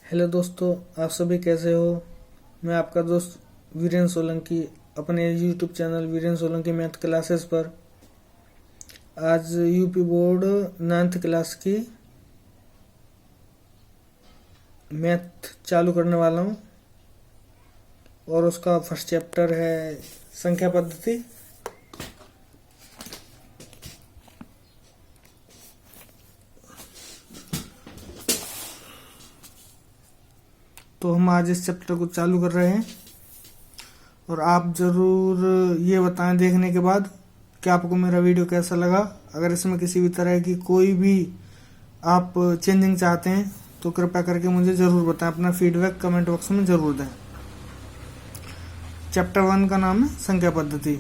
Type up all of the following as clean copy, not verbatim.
Hello दोस्तों, आप सभी कैसे हो। मैं आपका दोस्त वीरेंद्र सोलंकी अपने YouTube channel Virendra Solanki math classes पर आज यूपी बोर्ड 9th क्लास की मैथ चालू करने वाला हूँ और उसका फर्स्ट चैप्टर है संख्या पद्धति। तो हम आज इस चैप्टर को चालू कर रहे हैं और आप ज़रूर ये बताएं देखने के बाद कि आपको मेरा वीडियो कैसा लगा। अगर इसमें किसी भी तरह की कोई भी आप चेंजिंग चाहते हैं तो कृपया करके मुझे ज़रूर बताएं, अपना फीडबैक कमेंट बॉक्स में ज़रूर दें। चैप्टर 1 का नाम है संख्या पद्धति।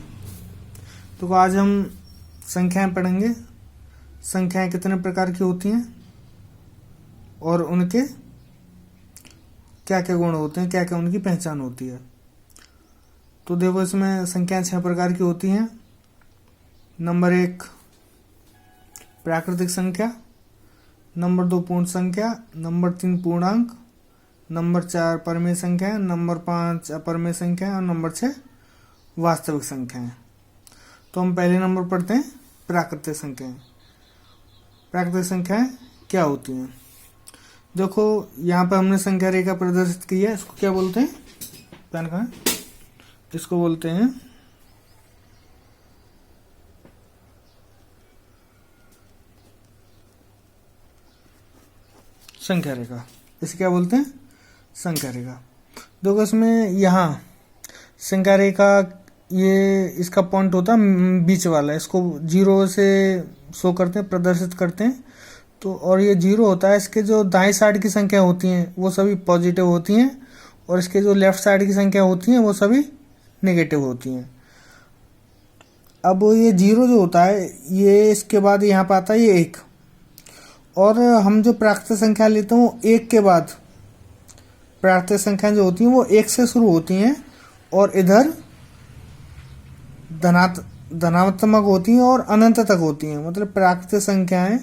तो आज हम संख्याएं पढ़ेंगे। संख्याएं कितने प्रकार की होती हैं और उनके क्या क्या गुण होते हैं, क्या क्या उनकी पहचान होती है। तो देखो, इसमें संख्याएं 6 प्रकार की होती हैं। नंबर 1 प्राकृतिक संख्या, नंबर 2 पूर्ण संख्या, नंबर 3 पूर्णांक, नंबर 4 परमेय संख्या, नंबर 5 अपरमेय संख्या और नंबर 6 वास्तविक संख्याएं। तो हम पहले नंबर पढ़ते हैं प्राकृतिक संख्याएं। प्राकृतिक संख्याएं क्या होती हैं? देखो, यहाँ पे हमने संख्या रेखा प्रदर्शित की है। इसको क्या बोलते हैं? पेन कहाँ है? इसको बोलते हैं संख्या रेखा। इसे क्या बोलते हैं? संख्या रेखा। देखो, इसमें यहाँ संख्या रेखा, ये इसका पॉइंट होता है बीच वाला, इसको 0 से शो करते हैं, प्रदर्शित करते हैं। तो और ये 0 होता है, इसके जो दाएं साइड की संख्या होती हैं वो सभी पॉजिटिव होती हैं और इसके जो लेफ्ट साइड की संख्या होती हैं वो सभी नेगेटिव होती हैं। अब ये 0 जो होता है, ये इसके बाद यहाँ पर आता है ये 1, और हम जो प्राकृतिक संख्या लेते हैं वो 1 के बाद प्राकृतिक संख्या जो होती हैं वो 1 से शुरू होती हैं और इधर धनात्मक होती हैं और अनंत तक होती हैं। मतलब प्राकृतिक संख्याएं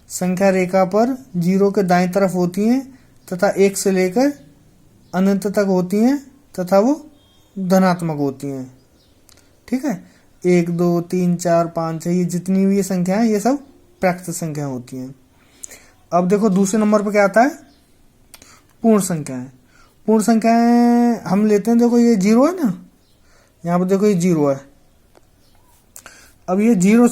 संख्या रेखा पर 0 के दाईं तरफ होती हैं तथा 1 से लेकर अनंत तक होती हैं तथा वो धनात्मक होती हैं। ठीक है, 1 2 3 4 5 6 ये जितनी भी ये संख्याएं, ये सब प्राकृतिक संख्या होती हैं। अब देखो, दूसरे नंबर पर क्या आता है? पूर्ण संख्याएं। पूर्ण संख्याएं हम लेते हैं, देखो ये 0 है ना, यहाँ पर देखो ये 0 है। अब ये 0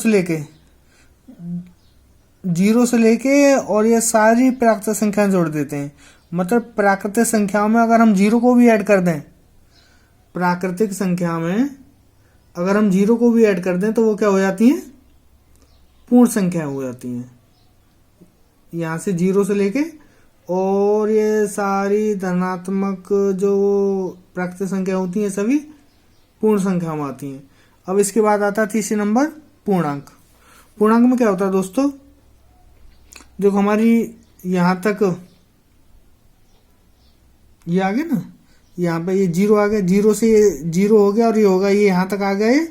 से लेके और ये सारी प्राकृतिक संख्याएं जोड़ देते हैं। मतलब प्राकृतिक संख्याओं में अगर हम 0 को भी ऐड कर दें, प्राकृतिक संख्या में अगर हम 0 को भी ऐड कर दें तो वो क्या हो जाती हैं? पूर्ण संख्याएं हो जाती हैं। यहाँ से 0 से लेके और ये सारी धनात्मक जो प्राकृतिक संख्या होती हैं सभी पूर्ण संख्या में आती हैं। अब इसके बाद आता है तीसरे नंबर पूर्णांक। पूर्णांक में क्या होता है दोस्तों? देखो, हमारी यहाँ तक ये आ गया ना, यहाँ पे ये 0 आ गया, 0 से ये 0 हो गया और ये होगा, ये यहाँ तक आ गया ये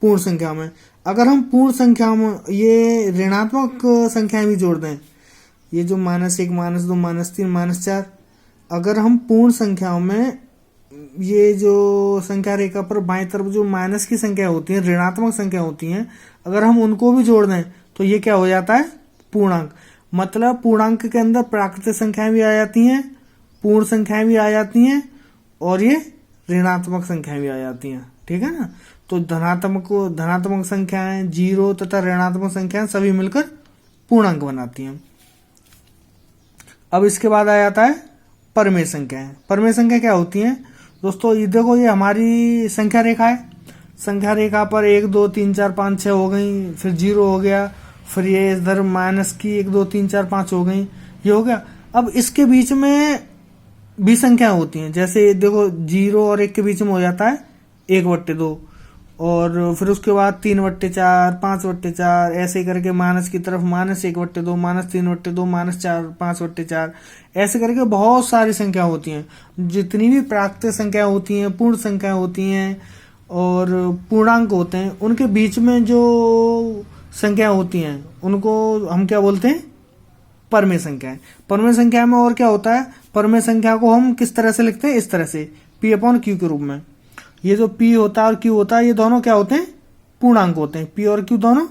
पूर्ण संख्या में। अगर हम पूर्ण संख्या में ये ऋणात्मक संख्याएं भी जोड़ दें, ये जो -1 -2 -3 -4, अगर हम पूर्ण संख्याओं में ये जो संख्या रेखा पर बाएं तरफ जो माइनस की संख्या होती है, ऋणात्मक संख्या होती हैं, अगर हम उनको भी जोड़ दें तो ये क्या हो जाता है? पूर्णांक। मतलब पूर्णांक के अंदर प्राकृतिक संख्याएं भी आ जाती हैं, पूर्ण संख्याएं भी आ जाती हैं और ये ऋणात्मक संख्याएं भी आ जाती हैं। ठीक है ना? तो धनात्मक संख्याएं 0 तथा ऋणात्मक संख्याएं सभी मिलकर पूर्णांक बनाती हैं। अब इसके बाद आ जाता है परमेय संख्याएं। परमेय संख्या क्या होती हैं दोस्तों? ये देखो, ये हमारी संख्या रेखा है। संख्या रेखा पर 1 2 3 4 5 6 हो गई, फिर 0 हो गया, फिर ये इधर माइनस की 1 2 3 4 5 हो गई, ये हो गया। अब इसके बीच में भी संख्या होती हैं। जैसे देखो, 0 और 1 के बीच में हो जाता है 1/2, और फिर उसके बाद 3/4 5/4, ऐसे करके माइनस की तरफ -1/2 -3/2 -4 5/4, ऐसे करके बहुत सारी संख्या होती हैं। जितनी भी प्राकृतिक संख्या होती हैं, पूर्ण संख्या होती हैं और पूर्णांक होते हैं, उनके बीच में जो संख्या होती हैं उनको हम क्या बोलते हैं? परमेय संख्या है। परमेय संख्या में और क्या होता है, परमेय संख्या को हम किस तरह से लिखते हैं, इस तरह से P अपॉन Q के रूप में। ये जो P होता है और Q होता है, ये दोनों क्या होते हैं, पूर्णांक होते हैं। P और Q दोनों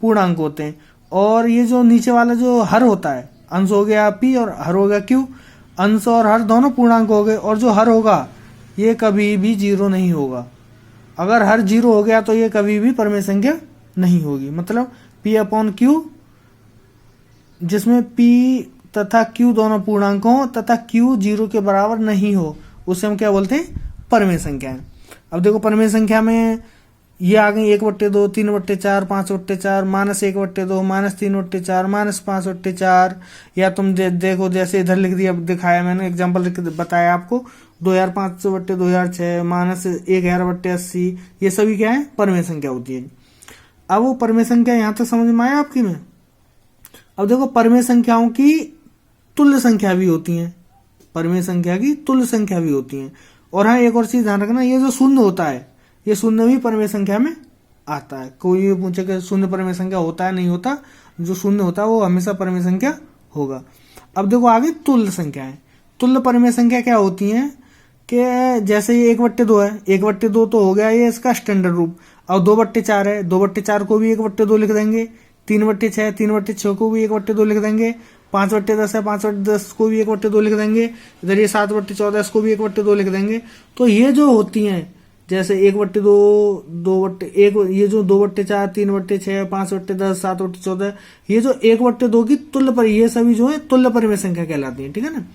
पूर्णांक होते हैं। और ये जो नीचे वाला जो हर होता है, अंश हो गया P और हर हो गया Q, अंश और हर दोनों पूर्णांक हो गए। और जो हर होगा ये कभी भी 0 नहीं होगा। अगर हर 0 हो गया तो ये कभी भी परमेय संख्या नहीं होगी। मतलब P अपॉन Q जिसमें P तथा Q दोनों पूर्णांक हो तथा Q 0 के बराबर नहीं हो, उसे हम क्या बोलते हैं, परमेय संख्या है। अब देखो परमेय संख्या में ये आ गई 1/2, 3/4, 5/4, -1/2, -3/4, -5/4। या तुम देखो जैसे इधर लिख दिया, दिखाया मैंने, एग्जाम्पल बताया आपको, 2500/2006, -1000/80। ये सभी क्या है, परमेय संख्या होती है। अब वो परमेय संख्या यहाँ तक समझ में आया आपकी में। अब देखो परमेय संख्याओं की तुल्य संख्या भी होती है, परमेय संख्या की तुल्य संख्या भी होती है। और हाँ, एक और चीज ध्यान रखना, ये जो शून्य होता है, ये शून्य भी परमेय संख्या में आता है। कोई ये पूछे कि शून्य परमेय संख्या होता है, नहीं होता, जो शून्य होता है वो हमेशा परमेय संख्या होगा। अब देखो आगे तुल्य संख्याएं। तुल्य परमेय संख्या क्या होती है कि जैसे ये 1/2 है, 1/2 तो हो गया ये इसका स्टैंडर्ड रूप। और 2/4 है, 2/4 को भी 1/2 लिख देंगे। 3/6, 3/6 को भी 1/2 लिख देंगे। 5/10 है, 5/10 को भी 1/2 लिख देंगे। इधर ये 7/14 इसको भी 1/2 लिख देंगे। तो ये जो होती हैं, जैसे 1/2, 2/1, ये जो 2/4, 3/6, 5/10, 7/14, ये जो 1/2 की तुल्य पर, ये सभी जो है तुल्य परमेय संख्या कहलाती है। ठीक है ना,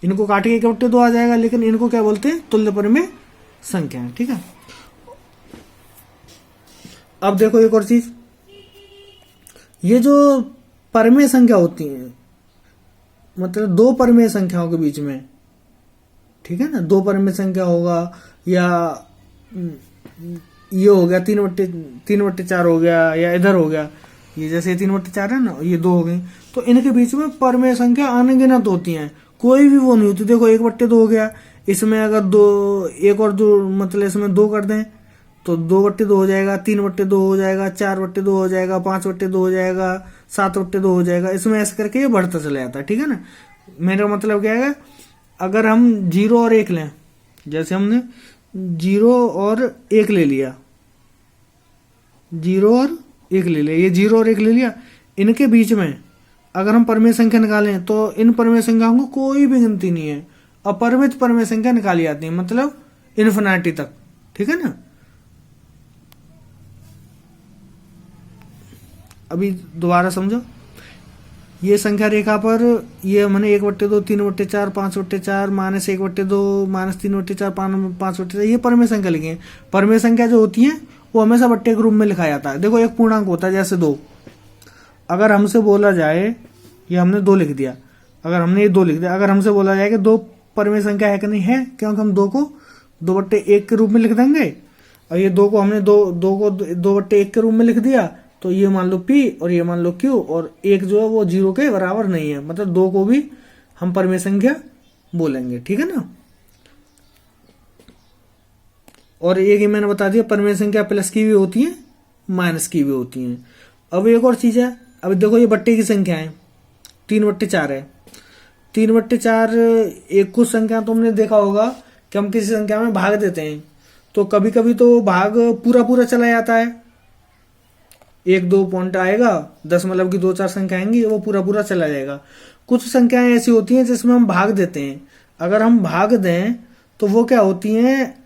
इनको काट के 1/2 आ जाएगा, लेकिन इनको क्या बोलते हैं, तुल्य परमेय संख्या है। ठीक है, अब देखो एक और चीज, ये जो परमेय संख्या होती है, मतलब दो परमेय संख्याओं के बीच में, ठीक है ना, दो परमेय संख्या होगा, या ये हो गया 3/4 हो गया, या इधर हो गया, ये जैसे 3/4 है ना, ये 2 हो गई, तो इनके बीच में परमेय संख्या अनगिनत होती हैं, कोई भी वो नहीं होती। देखो 1/2 हो गया, इसमें अगर 2 एक और 2 मतलब इसमें 2 कर दें तो 2/2 हो जाएगा, 3/2 हो जाएगा, 4/2 हो जाएगा, 5/2 हो जाएगा, 7/2 हो जाएगा। इसमें ऐसे करके ये बढ़ता चला जाता है। ठीक है ना, मेरा मतलब क्या है, अगर हम 0 और 1 लें, जैसे हमने 0 और 1 ले लिया, 0 और 1 ले लिया, ये 0 और 1 ले लिया, इनके बीच में अगर हम परमेय संख्या निकालें तो इन परमेय संख्याओं को कोई भी गिनती नहीं है, अपरिमित परमेय संख्या निकाली जाती है, मतलब इन्फिनिटी तक। ठीक है ना, अभी दोबारा समझो, ये संख्या रेखा पर ये मैंने 1/2, 3/4, 5/4, -1/2, -3/4, 5/4, ये परमेय संख्या लिखी है। परमेय संख्या जो होती है वो हमेशा बट्टे के रूप में लिखा जाता है। देखो एक पूर्णांक होता है, जैसे 2, अगर हमसे बोला जाए, ये हमने 2 लिख दिया, अगर हमने ये 2 लिख दिया, अगर हमसे बोला जाए कि 2 परमेय संख्या है कि नहीं है, क्योंकि हम 2 को 2/1 के रूप में लिख देंगे, और ये 2 को हमने 2 को 2/1 के रूप में लिख दिया, तो ये मान लो P और ये मान लो Q, और 1 जो है वो 0 के बराबर नहीं है, मतलब 2 को भी हम परमेय संख्या बोलेंगे। ठीक है ना, और एक ही मैंने बता दिया, परमेय संख्या प्लस की भी होती है, माइनस की भी होती है। अब एक और चीज है, अब देखो ये बट्टे की संख्या है, 3/4 है। 3/4 एक कुछ संख्या तुमने देखा होगा कि हम किसी संख्या में भाग देते हैं, तो कभी कभी तो भाग पूरा पूरा चला जाता है, 1-2 पॉइंट आएगा, दशमलव की 2-4 संख्या आएंगी, वो पूरा पूरा चला जाएगा। कुछ संख्याएं ऐसी होती हैं जिसमें हम भाग देते हैं, अगर हम भाग दें तो वो क्या होती हैं,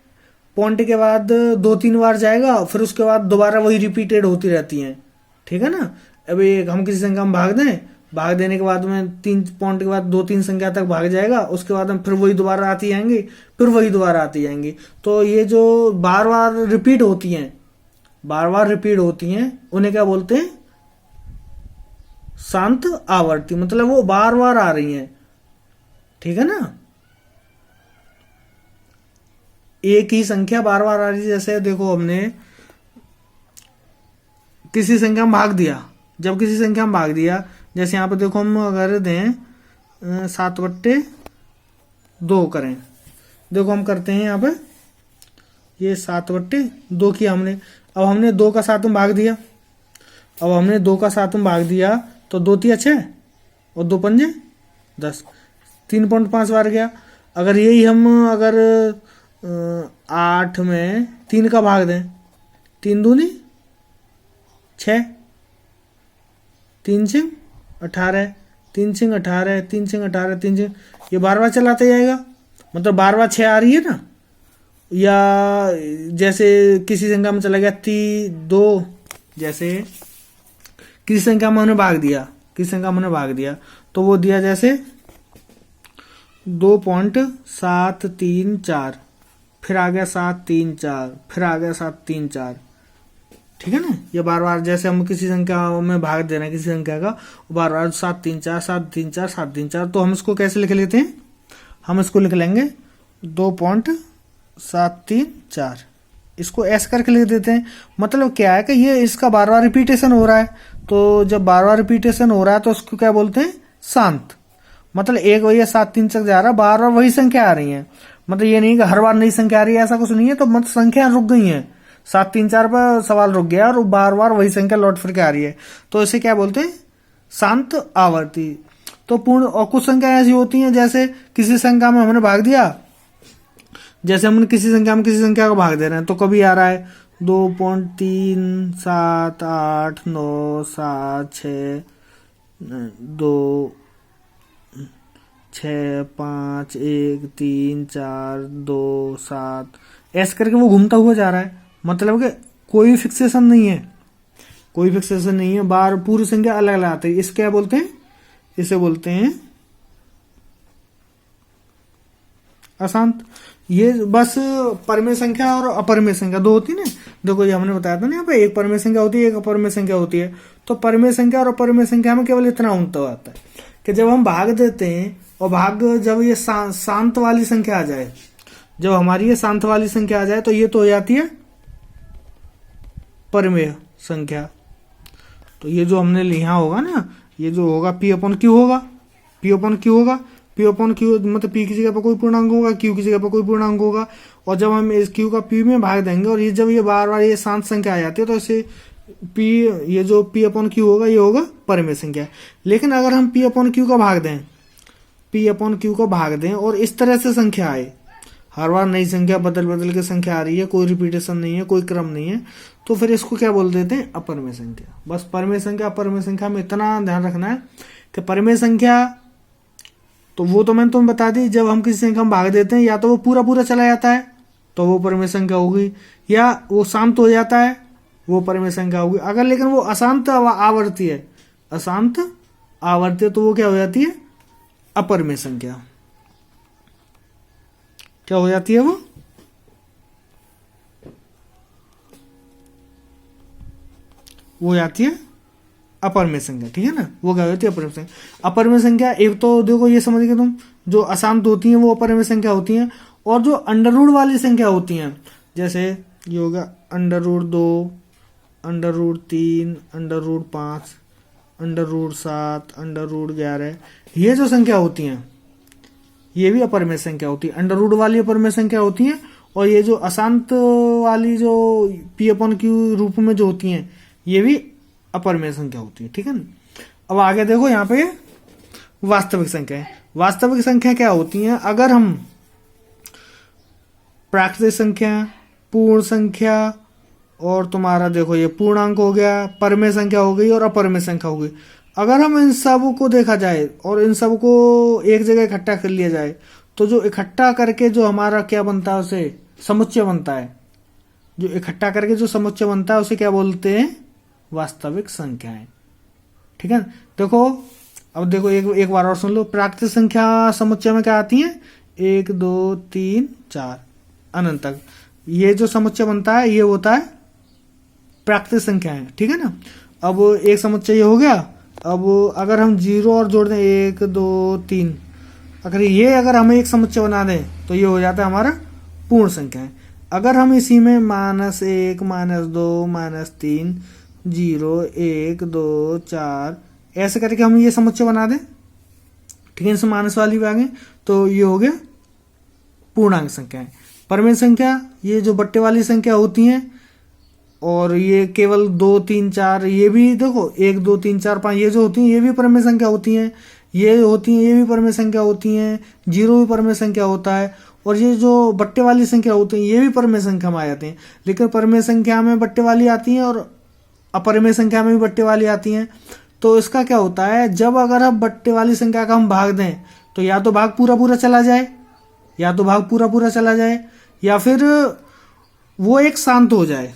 पॉइंट के बाद 2-3 बार जाएगा, फिर उसके बाद दोबारा वही रिपीटेड होती रहती हैं। ठीक है ना, अभी हम किसी संख्या में भाग दें, भाग देने के बाद में 3 पॉइंट के बाद 2-3 संख्या तक भाग जाएगा, उसके बाद हम फिर वही दोबारा आती जाएंगी, फिर वही दोबारा आती जाएंगी। तो ये जो बार बार रिपीट होती हैं, बार बार रिपीट होती हैं, उन्हें क्या बोलते हैं, शांत आवर्ती, मतलब वो बार बार आ रही हैं। ठीक है ना, एक ही संख्या बार बार आ रही है। जैसे देखो हमने किसी संख्या में भाग दिया, जब किसी संख्या में भाग दिया, जैसे यहाँ पे देखो हम अगर दें 7/2 करें, देखो हम करते हैं यहाँ पे, ये 7/2 किया हमने, अब हमने 2 का 7 में भाग दिया, अब हमने 2 का 7 में भाग दिया, तो 2 3 6, और 2 पंजे 10, 3.5 बार गया। अगर यही हम अगर 8 में 3 का भाग दें, 3 दूनी 6, 3 6 18, 3 6 18, 3 6 18, 3 6, ये बार बार चलाते जाएगा, मतलब बार बार 6 आ रही है ना। या जैसे किसी संख्या में चला गया 2, जैसे किसी संख्या में हमने भाग दिया, किसी संख्या में हमने भाग दिया तो वो दिया जैसे 2.734, फिर आ गया 734, फिर आ गया 734, ठीक है ना। ये बार बार जैसे हम किसी संख्या में भाग दे रहे हैं किसी संख्या का, बार बार 734 734 734, तो हम इसको कैसे लिख लेते हैं, हम इसको लिख लेंगे 2.734, इसको ऐसे करके लिख देते हैं। मतलब क्या है कि ये इसका बार बार रिपीटेशन हो रहा है, तो जब बार बार रिपीटेशन हो रहा है तो उसको क्या बोलते हैं, शांत। मतलब एक वही 7 3 तक जा रहा है, बार बार वही संख्या आ रही है, मतलब ये नहीं कि हर बार नई संख्या आ रही है, ऐसा कुछ नहीं है। तो मतलब संख्या रुक गई है, 7 3 4 पर सवाल रुक गया और बार बार वही संख्या लौट फिर के आ रही है, तो इसे क्या बोलते हैं, शांत आवर्ती। तो पूर्ण, और कुछ संख्या ऐसी होती हैं जैसे किसी संख्या में हमने भाग दिया, जैसे हमने किसी संख्या में किसी संख्या को भाग दे रहे हैं, तो कभी आ रहा है 2.3 7 8 9 7 6 2 6 5 1 3 4 2 7, ऐसे करके वो घूमता हुआ जा रहा है। मतलब कि कोई फिक्सेशन नहीं है, कोई फिक्सेशन नहीं है, बार पूरी संख्या अलग अलग आती है। इसे क्या बोलते हैं, इसे बोलते हैं अशांत। ये बस परमेय संख्या और अपरमेय संख्या दो होती है ना। देखो ये हमने बताया था ना, यहाँ पे एक परमेय संख्या होती है, एक अपरमेय संख्या होती है। तो परमेय संख्या और अपरमेय संख्या में केवल इतना अंतर आता है कि जब हम भाग देते हैं और भाग जब ये शांत वाली संख्या आ जाए, जब हमारी ये शांत वाली संख्या आ जाए तो ये तो हो जाती है परमेय संख्या। तो ये जो हमने लिखा होगा ना, ये जो होगा P/Q होगा, P/Q होगा, P/Q मतलब P की जगह पर कोई पूर्णांक होगा, Q की जगह पर कोई पूर्णांक होगा। और जब हम इस Q का P में भाग देंगे और ये जब ये बार बार ये शांत संख्या आ जाती है, तो इसे P, ये जो P/Q होगा ये होगा परमेय संख्या। लेकिन अगर हम P/Q का भाग दें, P/Q का भाग दें और इस तरह से संख्या आए, हर बार नई संख्या बदल बदल के संख्या आ रही है, कोई रिपीटेशन नहीं है, कोई क्रम नहीं है, तो फिर इसको क्या बोल देते हैं, अपरमेय संख्या। बस परमेय संख्या अपरमेय संख्या में इतना ध्यान रखना है कि परमेय संख्या तो वो तो मैंने तुम्हें बता दी, जब हम किसी संख्या में भाग देते हैं या तो वो पूरा पूरा चला जाता है तो वो परमेय संख्या होगी, या वो शांत हो जाता है वो परमेय संख्या होगी। अगर लेकिन वो अशांत आवर्ती है, अशांत आवर्ती, तो वो क्या हो जाती है, अपरमेय संख्या। क्या हो जाती है वो हो जाती है अपरमेय संख्या, ठीक है ना। वो क्या होती है, अपरमेय संख्या। अपरमेय संख्या एक तो देखो ये समझ गए तुम, जो अशांत होती हैं वो अपरमेय संख्या होती हैं, और जो अंडर रूट वाली संख्या होती हैं, जैसे ये होगा √2, √3, √5, √7, √11, ये जो संख्या होती हैं ये भी अपरमेय संख्या होती है। अंडर रूट वाली अपरमेय संख्या होती है, और ये जो अशांत वाली जो P/Q रूप में जो होती हैं ये भी अपरमेय संख्या होती है, ठीक है ना। अब आगे देखो यहाँ पे वास्तविक संख्या है। वास्तविक संख्या क्या होती हैं, अगर हम प्राकृतिक संख्या, पूर्ण संख्या, और तुम्हारा देखो ये पूर्णांक हो गया, परमेय संख्या हो गई और अपरमेय संख्या हो गई, अगर हम इन सब को देखा जाए और इन सब को एक जगह इकट्ठा कर लिया जाए, तो जो इकट्ठा करके जो हमारा क्या बनता है उसे समुच्चय बनता है, जो इकट्ठा करके जो समुच्चय बनता है उसे क्या बोलते हैं, वास्तविक संख्याएं, ठीक है। देखो अब देखो एक बार और सुन लो, प्राकृतिक संख्या समुच्चय में क्या आती है, 1 2 3 4 अनंत तक, ये जो समुच्चय बनता है ये होता है प्राकृतिक संख्या है, ठीक है ना। अब एक समुच्चय ये हो गया। अब अगर हम 0 और जोड़ दें 1 2 3, अगर हमें एक समुच्चय बना दें तो ये हो जाता है हमारा पूर्ण संख्या है। अगर हम इसी में -1 -2 -3 0 1 2 4 ऐसे करके हम ये समुच्चय बना दें, ठीक है, इनसे माइनस वाली भी आ गई, तो ये हो गया पूर्णांक संख्या है। परमेय संख्या ये जो बट्टे वाली संख्या होती हैं, और ये केवल 2 3 4, ये भी देखो 1 2 3 4 5 ये जो होती हैं ये भी परमेय संख्या होती हैं। ये होती हैं, ये भी परमेय संख्या होती हैं, जीरो भी परमेय संख्या होता है, और ये जो बट्टे वाली संख्या होती हैं ये भी परमेय संख्या में आ जाती हैं। लेकिन परमेय संख्या में बट्टे वाली आती हैं और अपरमेय संख्या में भी बट्टे वाली आती हैं। तो इसका क्या होता है, जब अगर हम बट्टे वाली संख्या का हम भाग दें तो या तो भाग पूरा पूरा चला जाए, या फिर वो एक शांत हो जाए,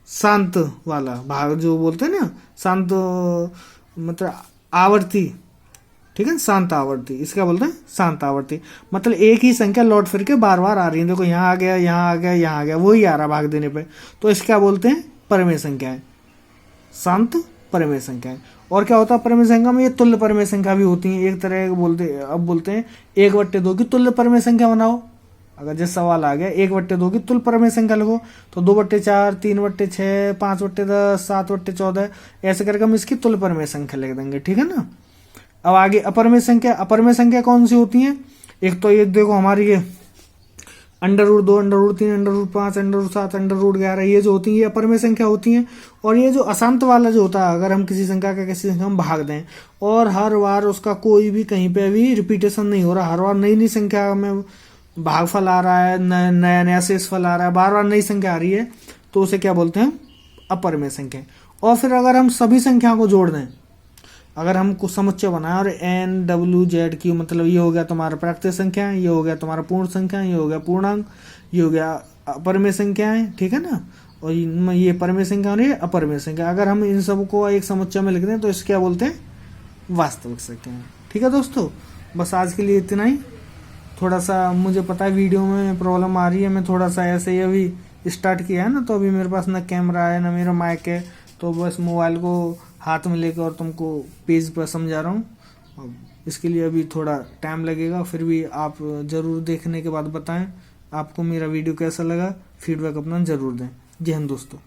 शांत वाला भाग जो बोलते हैं ना, शांत मतलब आवर्ती, ठीक है, शांत आवर्ती, इसका बोलते हैं शांत आवर्ती। मतलब एक ही संख्या लौट फिर के बार बार आ रही है, देखो यहाँ आ गया, यहाँ आ गया, यहाँ आ गया, वही आ रहा भाग देने पे, तो इसका क्या बोलते हैं, परमेय संख्या है, शांत परमेय संख्या है। और क्या होता है परमेय संख्या में, ये तुल्य परमेय संख्या भी होती है, एक तरह बोलते हैं 1/2 की तुल्य परमेय संख्या बनाओ। अगर जैसे सवाल आ गया 1/2 की तुल्य परमेय संख्या लगो, तो 2/4, 3/6, 5/10, 7/14, ऐसे करके हम इसकी तुल्य परमेय संख्या लिख देंगे, ठीक है ना। अब आगे अपरमेय संख्या कौन सी होती है, एक तो ये देखो हमारी ये √2, √3, √5, √7, √11, ये जो होती है ये अपरमेय संख्या होती हैं। और ये जो अशांत वाला जो होता है, अगर हम किसी संख्या का किसी संख्या हम भाग दें और हर बार उसका कोई भी कहीं पे भी रिपीटेशन नहीं हो रहा, हर बार नई नई संख्या में भागफल आ रहा है, नया नया शेषफल आ रहा है, बार बार नई संख्या आ रही है, तो उसे क्या बोलते हैं, अपरमेय संख्या। और फिर अगर हम सभी संख्याओं को जोड़ दें, अगर हम कुछ समुच्चय बनाए और NWZQ, मतलब ये हो गया तुम्हारा प्राकृतिक संख्या, ये हो गया तुम्हारा पूर्ण संख्या, ये हो गया पूर्णांक, ये हो गया अपरमेय संख्याएं, ठीक है ना। और ये परमेय संख्या और ये अपरमेय संख्या, अगर हम इन सबको एक समुच्चय में लिख दें तो इसको क्या बोलते हैं, वास्तविक संख्या। ठीक है दोस्तों, बस आज के लिए इतना ही। थोड़ा सा मुझे पता है वीडियो में प्रॉब्लम आ रही है, मैं थोड़ा सा ऐसे ही अभी स्टार्ट किया है ना, तो अभी मेरे पास ना कैमरा है ना मेरा माइक है, तो बस मोबाइल को हाथ में लेकर और तुमको पेज पर समझा रहा हूँ। इसके लिए अभी थोड़ा टाइम लगेगा, फिर भी आप ज़रूर देखने के बाद बताएं आपको मेरा वीडियो कैसा लगा, फीडबैक अपना ज़रूर दें। जय हिंद दोस्तों।